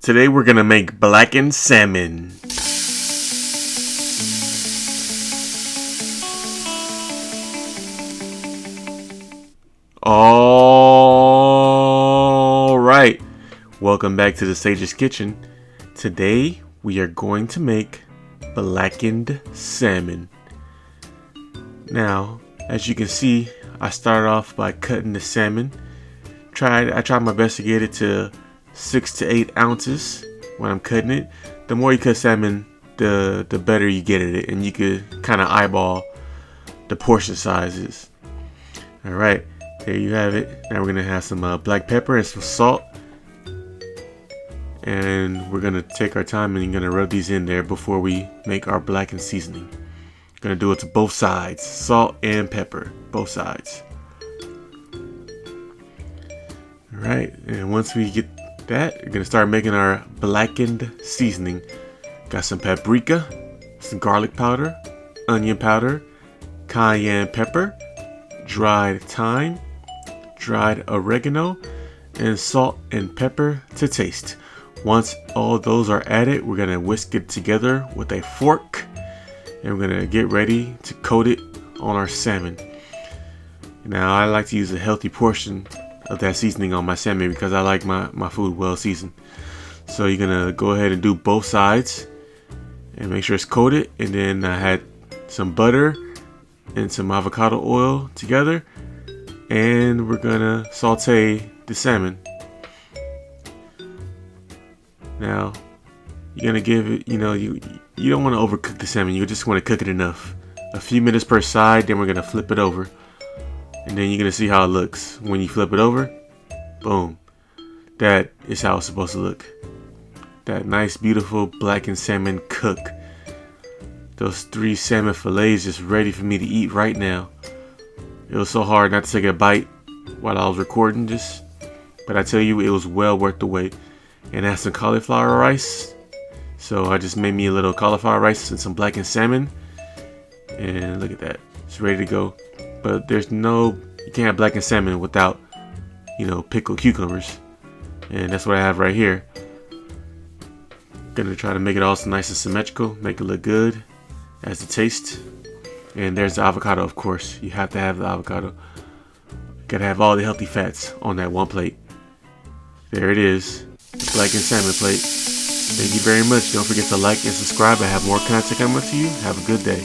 Today we're gonna make blackened salmon. All right, welcome back to the Sage's Kitchen. Today we are going to make blackened salmon. Now, as you can see, I started off by cutting the salmon. I tried my best to get it to 6 to 8 ounces when I'm cutting it. The more you cut salmon, the better you get at it, and you could kind of eyeball the portion sizes. All right, there you have it. Now we're gonna have some black pepper and some salt, and we're gonna take our time and gonna rub these in there before we make our blackened seasoning. Gonna do it to both sides, salt and pepper, both sides. All right, and once we get that, we're gonna start making our blackened seasoning. Got some paprika, some garlic powder, onion powder, cayenne pepper, dried thyme, dried oregano, and salt and pepper to taste. Once all those are added, we're gonna whisk it together with a fork, and we're gonna get ready to coat it on our salmon. Now, I like to use a healthy portion of that seasoning on my salmon because I like my food well seasoned. So you're gonna go ahead and do both sides and make sure it's coated. And then I had some butter and some avocado oil together, and we're gonna saute the salmon. Now you're gonna give it, you don't want to overcook the salmon. You just want to cook it enough, a few minutes per side. Then we're gonna flip it over, and then you're gonna see how it looks when you flip it over. Boom, that is how it's supposed to look. That nice, beautiful blackened salmon cook. Those 3 salmon fillets just ready for me to eat right now. It was so hard not to take a bite while I was recording this, but I tell you, it was well worth the wait. And I had some cauliflower rice, so I just made me a little cauliflower rice and some blackened salmon, and look at that, it's ready to go. But you can't have blackened salmon without pickled cucumbers, and that's what I have right here. Gonna try to make it all so nice and symmetrical, make it look good as the taste. And there's the avocado, of course. You have to have the avocado. Gotta have all the healthy fats on that one plate. There it is, the blackened salmon plate. Thank you very much. Don't forget to like and subscribe. I have more content coming to you. Have a good day.